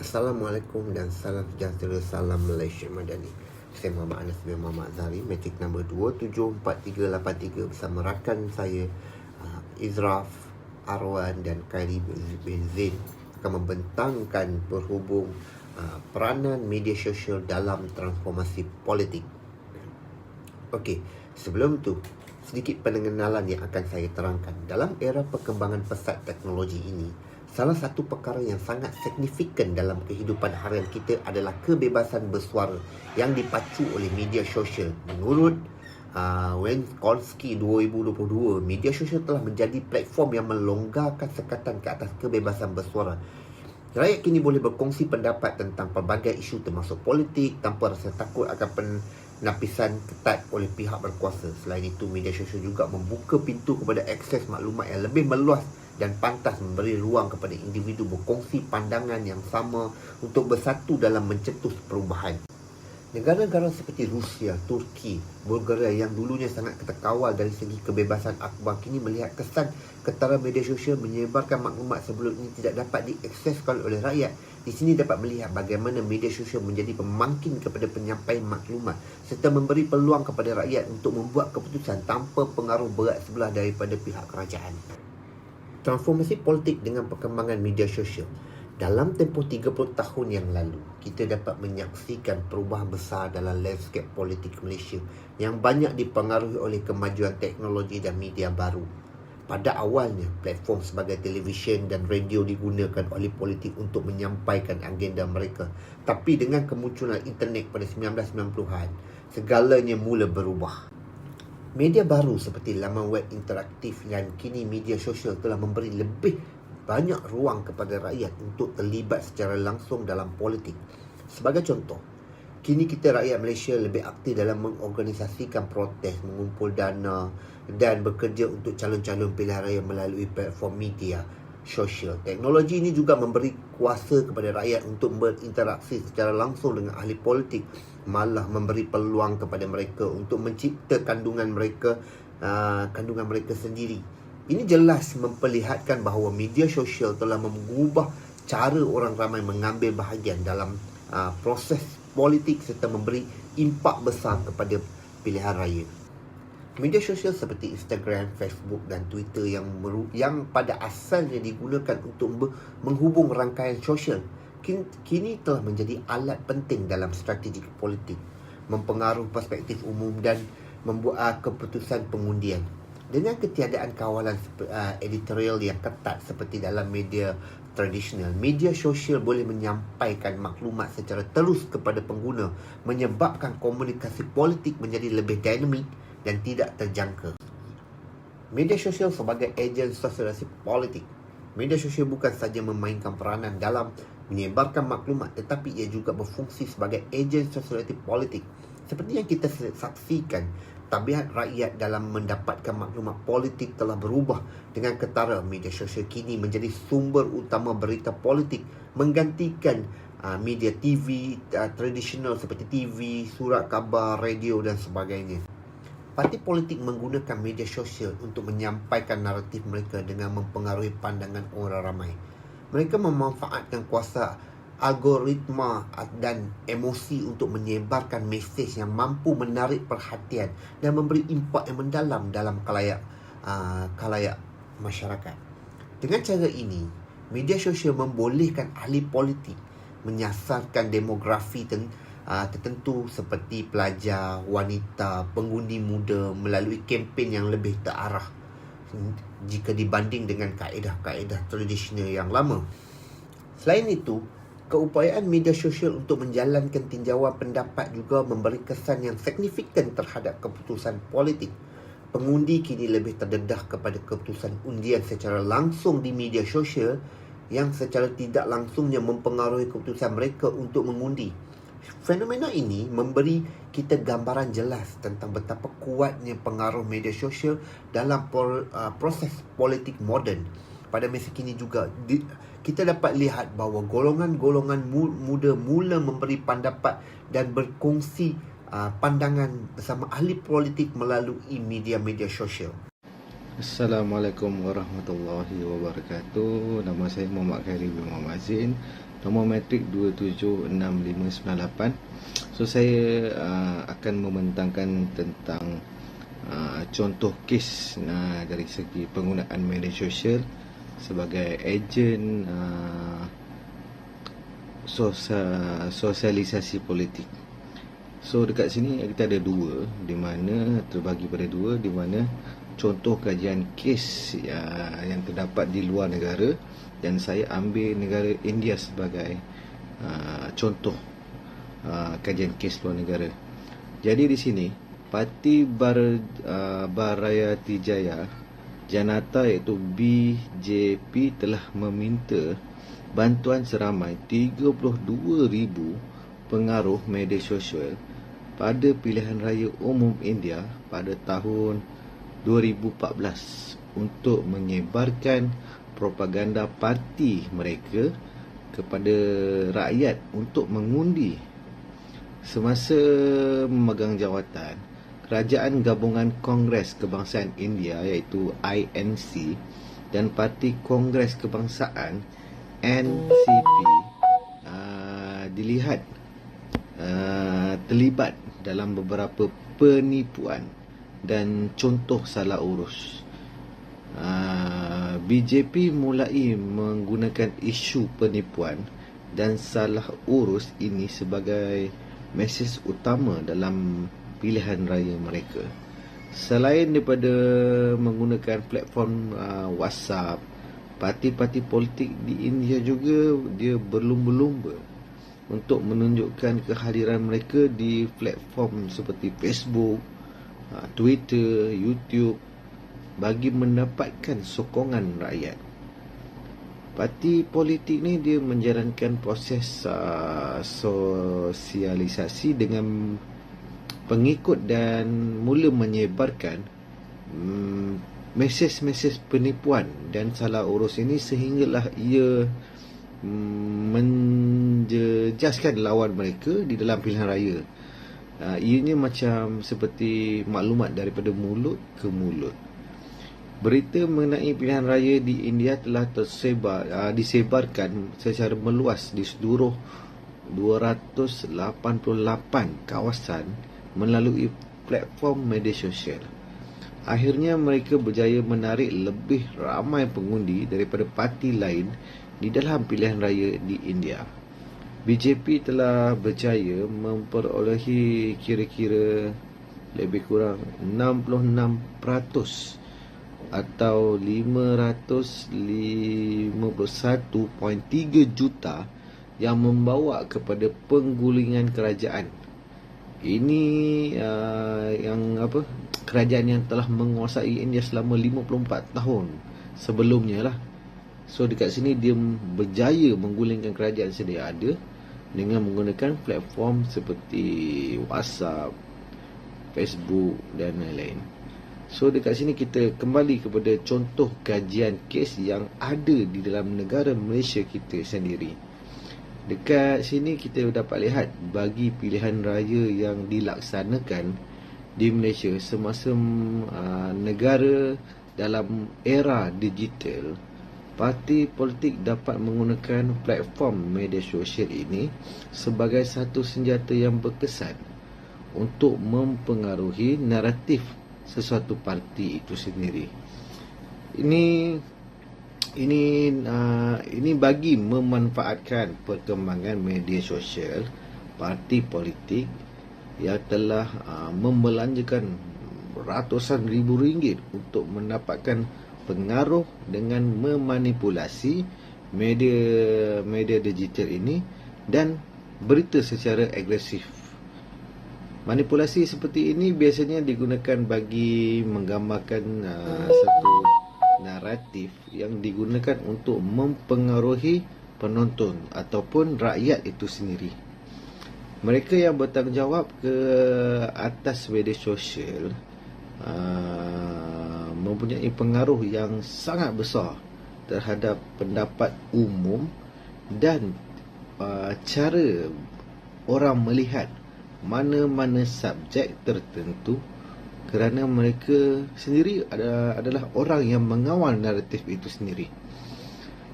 Assalamualaikum dan salam sejahtera, salam Malaysia Madani. Saya Muhammad Anas bin Muhammad Azhari, matrik nombor 274383 bersama rakan saya Izraf, Arwan dan Khairi bin Zain akan membentangkan berhubung peranan media sosial dalam transformasi politik. Okey, sebelum tu sedikit pengenalan yang akan saya terangkan. Dalam era perkembangan pesat teknologi ini, salah satu perkara yang sangat signifikan dalam kehidupan harian kita adalah kebebasan bersuara yang dipacu oleh media sosial. Menurut Wayne Konski 2022, media sosial telah menjadi platform yang melonggarkan sekatan ke atas kebebasan bersuara. Rakyat kini boleh berkongsi pendapat tentang pelbagai isu termasuk politik tanpa rasa takut akan penapisan ketat oleh pihak berkuasa. Selain itu, media sosial juga membuka pintu kepada akses maklumat yang lebih meluas dan pantas memberi ruang kepada individu berkongsi pandangan yang sama untuk bersatu dalam mencetus perubahan. Negara-negara seperti Rusia, Turki, Bulgaria yang dulunya sangat terkawal dari segi kebebasan akhbar kini melihat kesan ketara media sosial menyebarkan maklumat sebelum ini tidak dapat diakseskan oleh rakyat. Di sini dapat melihat bagaimana media sosial menjadi pemangkin kepada penyampaian maklumat serta memberi peluang kepada rakyat untuk membuat keputusan tanpa pengaruh berat sebelah daripada pihak kerajaan. Transformasi politik dengan perkembangan media sosial. Dalam tempoh 30 tahun yang lalu, kita dapat menyaksikan perubahan besar dalam landscape politik Malaysia yang banyak dipengaruhi oleh kemajuan teknologi dan media baru. Pada awalnya, platform sebagai televisyen dan radio digunakan oleh politik untuk menyampaikan agenda mereka. Tapi dengan kemunculan internet pada 1990-an, segalanya mula berubah. Media baru seperti laman web interaktif dan kini media sosial telah memberi lebih banyak ruang kepada rakyat untuk terlibat secara langsung dalam politik. Sebagai contoh, kini kita rakyat Malaysia lebih aktif dalam mengorganisasikan protes, mengumpul dana dan bekerja untuk calon-calon pilihan raya melalui platform media sosial. Teknologi ini juga memberi kuasa kepada rakyat untuk berinteraksi secara langsung dengan ahli politik, malah memberi peluang kepada mereka untuk mencipta kandungan mereka sendiri. Ini jelas memperlihatkan bahawa media sosial telah mengubah cara orang ramai mengambil bahagian dalam proses politik serta memberi impak besar kepada pilihan raya. Media sosial seperti Instagram, Facebook dan Twitter yang pada asalnya digunakan untuk menghubung rangkaian sosial kini telah menjadi alat penting dalam strategi politik, mempengaruhi perspektif umum dan membuat keputusan pengundian. Dengan ketiadaan kawalan editorial yang ketat seperti dalam media tradisional, media sosial boleh menyampaikan maklumat secara terus kepada pengguna, menyebabkan komunikasi politik menjadi lebih dinamik dan tidak terjangka. Media sosial sebagai ejen sosialisasi politik. Media sosial bukan sahaja memainkan peranan dalam menyebarkan maklumat, tetapi ia juga berfungsi sebagai ejen sosialisasi politik. Seperti yang kita saksikan, tabiat rakyat dalam mendapatkan maklumat politik telah berubah dengan ketara media sosial kini menjadi sumber utama berita politik, menggantikan media TV tradisional seperti TV, surat khabar, radio dan sebagainya. Parti politik menggunakan media sosial untuk menyampaikan naratif mereka dengan mempengaruhi pandangan orang ramai. Mereka memanfaatkan kuasa algoritma dan emosi untuk menyebarkan mesej yang mampu menarik perhatian dan memberi impak yang mendalam dalam khalayak masyarakat. Dengan cara ini, media sosial membolehkan ahli politik menyasarkan demografi tertentu seperti pelajar, wanita, pengundi muda melalui kempen yang lebih terarah jika dibanding dengan kaedah-kaedah tradisional yang lama. Selain itu, keupayaan media sosial untuk menjalankan tinjauan pendapat juga memberi kesan yang signifikan terhadap keputusan politik. Pengundi kini lebih terdedah kepada keputusan undian secara langsung di media sosial yang secara tidak langsungnya mempengaruhi keputusan mereka untuk mengundi. Fenomena ini memberi kita gambaran jelas tentang betapa kuatnya pengaruh media sosial dalam proses politik moden. Pada masa kini juga kita dapat lihat bahawa golongan-golongan muda mula memberi pendapat dan berkongsi pandangan bersama ahli politik melalui media-media sosial. Assalamualaikum warahmatullahi wabarakatuh. Nama saya Muhammad Khairi bin Muhammad Zain. Nombor matrik 276598. So saya akan membentangkan tentang contoh kes dari segi penggunaan media sosial sebagai ejen sosialisasi politik. So dekat sini kita ada dua, di mana terbagi pada dua, di mana contoh kajian kes yang terdapat di luar negara, dan saya ambil negara India sebagai contoh kajian kes luar negara. Jadi di sini Parti Barayati Jaya Janata iaitu BJP telah meminta bantuan seramai 32,000 pengaruh media sosial pada pilihan raya umum India pada tahun 2014 untuk menyebarkan propaganda parti mereka kepada rakyat untuk mengundi. Semasa memegang jawatan, Kerajaan Gabungan Kongres Kebangsaan India iaitu INC dan Parti Kongres Kebangsaan NCP dilihat terlibat dalam beberapa penipuan dan contoh salah urus. BJP mulai menggunakan isu penipuan dan salah urus ini sebagai mesej utama dalam pilihan raya mereka. Selain daripada menggunakan platform WhatsApp, parti-parti politik di India juga dia berlumba-lumba untuk menunjukkan kehadiran mereka di platform seperti Facebook, Twitter, YouTube bagi mendapatkan sokongan rakyat. Parti politik ni dia menjalankan proses sosialisasi dengan pengikut dan mula menyebarkan mesej-mesej penipuan dan salah urus ini sehinggalah ia menjejaskan lawan mereka di dalam pilihan raya. Ianya macam seperti maklumat daripada mulut ke mulut. Berita mengenai pilihan raya di India telah disebarkan secara meluas di seluruh 288 kawasan melalui platform media sosial. Akhirnya mereka berjaya menarik lebih ramai pengundi daripada parti lain di dalam pilihan raya di India. BJP telah berjaya memperolehi kira-kira lebih kurang 66% atau 551.3 juta yang membawa kepada penggulingan kerajaan. Ini kerajaan yang telah menguasai India selama 54 tahun sebelumnya lah. So dekat sini dia berjaya menggulingkan kerajaan sedia ada dengan menggunakan platform seperti WhatsApp, Facebook dan lain-lain. So dekat sini kita kembali kepada contoh kajian kes yang ada di dalam negara Malaysia kita sendiri. Dekat sini kita dapat lihat bagi pilihan raya yang dilaksanakan di Malaysia semasa negara dalam era digital, parti politik dapat menggunakan platform media sosial ini sebagai satu senjata yang berkesan untuk mempengaruhi naratif sesuatu parti itu sendiri. Ini bagi memanfaatkan perkembangan media sosial, parti politik yang telah membelanjakan ratusan ribu ringgit untuk mendapatkan pengaruh dengan memanipulasi media digital ini dan berita secara agresif. Manipulasi seperti ini biasanya digunakan bagi menggambarkan satu naratif yang digunakan untuk mempengaruhi penonton ataupun rakyat itu sendiri. Mereka yang bertanggungjawab ke atas media sosial mempunyai pengaruh yang sangat besar terhadap pendapat umum dan cara orang melihat mana-mana subjek tertentu kerana mereka sendiri adalah orang yang mengawal naratif itu sendiri.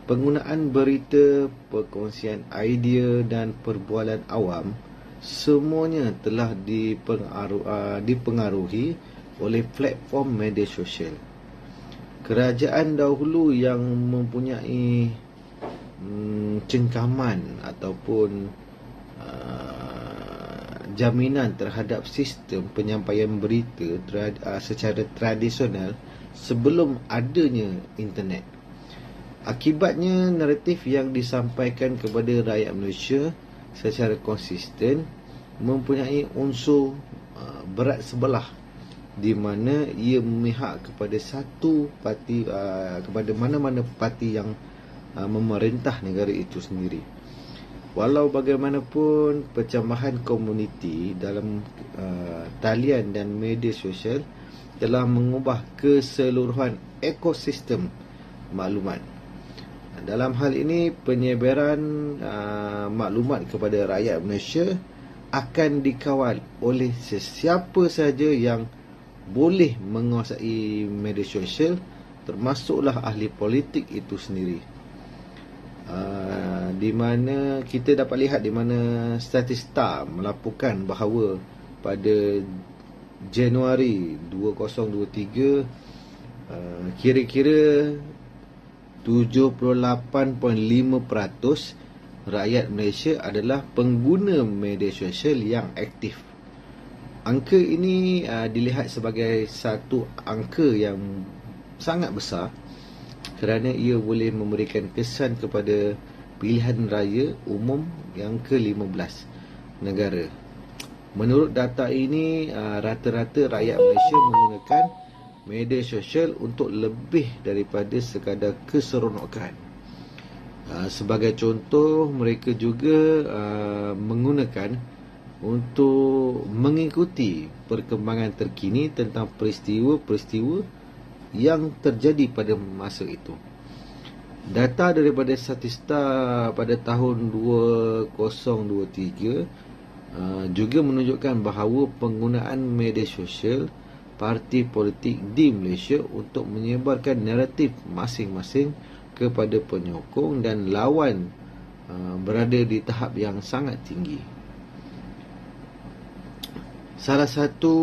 Penggunaan berita, perkongsian idea dan perbualan awam semuanya telah dipengaruhi oleh platform media sosial. Kerajaan dahulu yang mempunyai cengkaman ataupun jaminan terhadap sistem penyampaian berita secara tradisional sebelum adanya internet. Akibatnya, naratif yang disampaikan kepada rakyat Malaysia secara konsisten mempunyai unsur berat sebelah, di mana ia memihak kepada satu parti, kepada mana-mana parti yang memerintah negara itu sendiri. Walau bagaimanapun, percambahan komuniti dalam talian dan media sosial telah mengubah keseluruhan ekosistem maklumat. Dalam hal ini, penyebaran maklumat kepada rakyat Malaysia akan dikawal oleh sesiapa sahaja yang boleh menguasai media sosial, termasuklah ahli politik itu sendiri. Di mana kita dapat lihat di mana Statista melaporkan bahawa pada Januari 2023 kira-kira 78.5% rakyat Malaysia adalah pengguna media sosial yang aktif. Angka ini dilihat sebagai satu angka yang sangat besar kerana ia boleh memberikan kesan kepada pilihan raya umum yang ke-15 negara. Menurut data ini, rata-rata rakyat Malaysia menggunakan media sosial untuk lebih daripada sekadar keseronokan. Sebagai contoh, mereka juga menggunakan untuk mengikuti perkembangan terkini tentang peristiwa-peristiwa yang terjadi pada masa itu. Data daripada Statista pada tahun 2023 juga menunjukkan bahawa penggunaan media sosial parti politik di Malaysia untuk menyebarkan naratif masing-masing kepada penyokong dan lawan berada di tahap yang sangat tinggi. Salah satu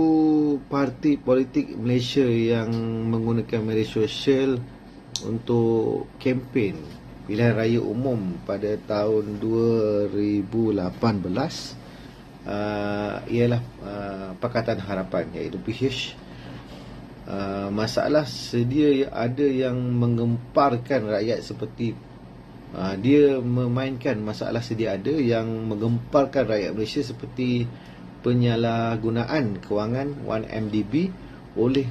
parti politik Malaysia yang menggunakan media sosial untuk kempen pilihan raya umum pada tahun 2018 ialah Pakatan Harapan, iaitu PH. Masalah sedia ada yang menggemparkan rakyat seperti dia memainkan masalah sedia ada yang menggemparkan rakyat Malaysia seperti penyalahgunaan kewangan 1MDB oleh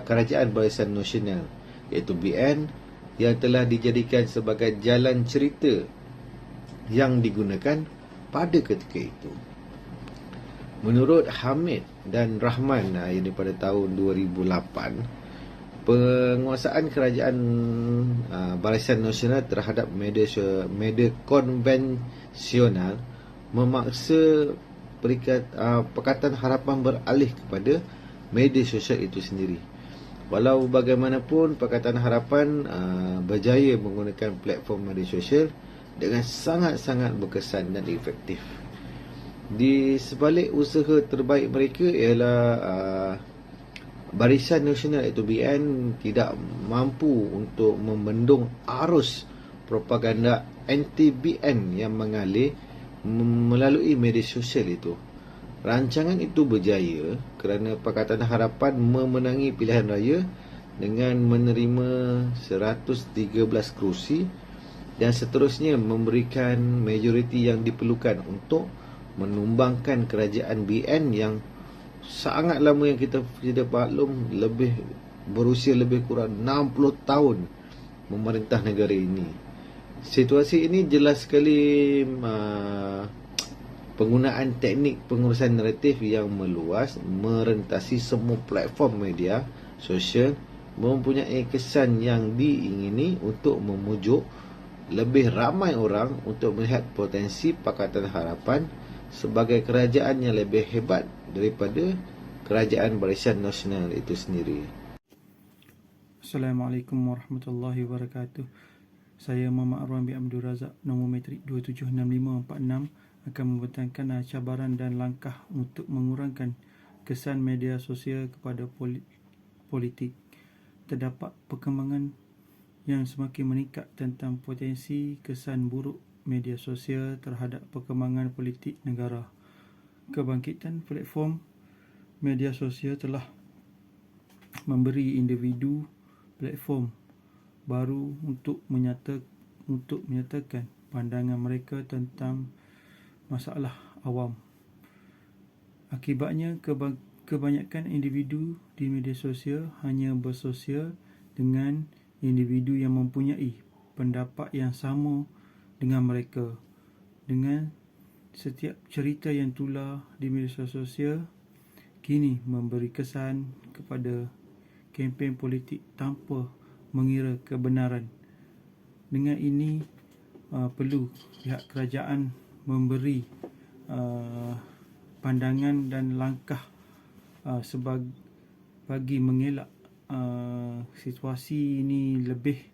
Kerajaan Barisan Nasional, iaitu BN, yang telah dijadikan sebagai jalan cerita yang digunakan pada ketika itu. Menurut Hamid dan Rahman yang daripada tahun 2008, penguasaan kerajaan Barisan Nasional terhadap media konvensional memaksa Pakatan Harapan beralih kepada media sosial itu sendiri. Walau bagaimanapun, Pakatan Harapan berjaya menggunakan platform media sosial dengan sangat-sangat berkesan dan efektif. Di sebalik usaha terbaik mereka ialah Barisan Nasional iaitu BN tidak mampu untuk membendung arus propaganda anti-BN yang mengalir melalui media sosial itu. Rancangan itu berjaya kerana Pakatan Harapan memenangi pilihan raya dengan menerima 113 kerusi dan seterusnya memberikan majoriti yang diperlukan untuk menumbangkan kerajaan BN yang sangat lama, yang kita maklum berusia lebih kurang 60 tahun memerintah negara ini. Situasi ini jelas sekali penggunaan teknik pengurusan naratif yang meluas merentasi semua platform media sosial mempunyai kesan yang diingini untuk memujuk lebih ramai orang untuk melihat potensi Pakatan Harapan sebagai kerajaan yang lebih hebat daripada Kerajaan Barisan Nasional itu sendiri. Assalamualaikum warahmatullahi wabarakatuh. Saya Muhammad Arwan bin Abdul Razak, nombor metrik 276546, akan membentangkan cabaran dan langkah untuk mengurangkan kesan media sosial kepada politik. Terdapat perkembangan yang semakin meningkat tentang potensi kesan buruk media sosial terhadap perkembangan politik negara. Kebangkitan platform media sosial telah memberi individu platform baru untuk menyatakan pandangan mereka tentang masalah awam. Akibatnya, kebanyakan individu di media sosial hanya bersosial dengan individu yang mempunyai pendapat yang sama dengan mereka. Dengan setiap cerita yang tular di media sosial kini memberi kesan kepada kempen politik tanpa mengira kebenaran. Dengan ini, perlu pihak kerajaan memberi pandangan dan langkah bagi mengelak situasi ini lebih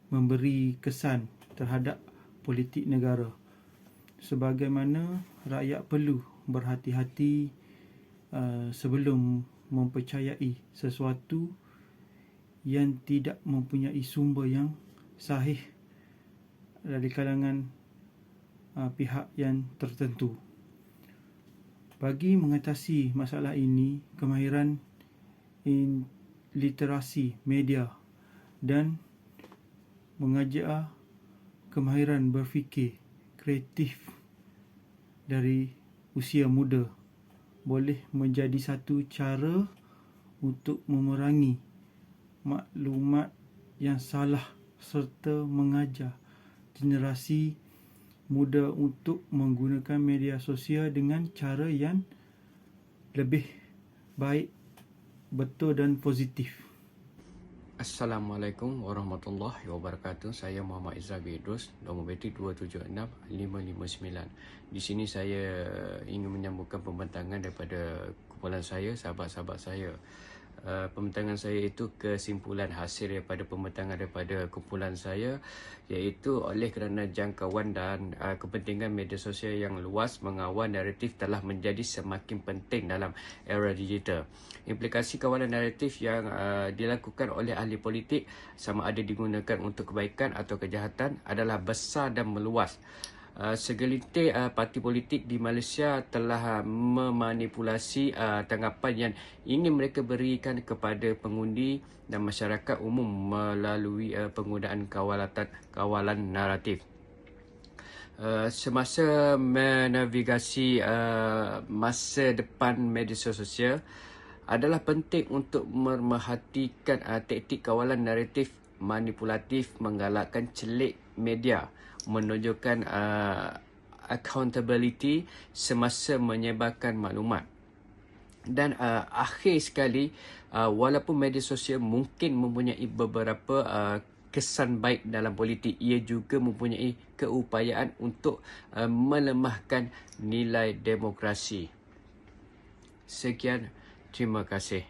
memberi kesan terhadap politik negara. Sebagaimana rakyat perlu berhati-hati sebelum mempercayai sesuatu yang tidak mempunyai sumber yang sahih dari kalangan pihak yang tertentu. Bagi mengatasi masalah ini, kemahiran literasi media dan mengajar kemahiran berfikir kreatif dari usia muda boleh menjadi satu cara untuk memerangi maklumat yang salah serta mengajar generasi muda untuk menggunakan media sosial dengan cara yang lebih baik, betul dan positif. Assalamualaikum warahmatullahi wabarakatuh. Saya Muhammad Izzah bin Idrus, nombor metrik 276559. Di sini saya ingin menyambungkan pembentangan daripada kumpulan saya, sahabat-sahabat saya. Pembentangan saya itu kesimpulan hasil daripada pembentangan daripada kumpulan saya, iaitu oleh kerana jangkauan dan kepentingan media sosial yang luas mengawal naratif telah menjadi semakin penting dalam era digital. Implikasi kawalan naratif yang dilakukan oleh ahli politik, sama ada digunakan untuk kebaikan atau kejahatan, adalah besar dan meluas. Segelintir parti politik di Malaysia telah memanipulasi tanggapan yang ingin mereka berikan kepada pengundi dan masyarakat umum melalui penggunaan kawalan naratif. Semasa menavigasi masa depan media sosial, adalah penting untuk memerhatikan taktik kawalan naratif manipulatif, menggalakkan celik media, menunjukkan accountability semasa menyebarkan maklumat. Dan akhir sekali, walaupun media sosial mungkin mempunyai beberapa kesan baik dalam politik, ia juga mempunyai keupayaan untuk melemahkan nilai demokrasi. Sekian, terima kasih.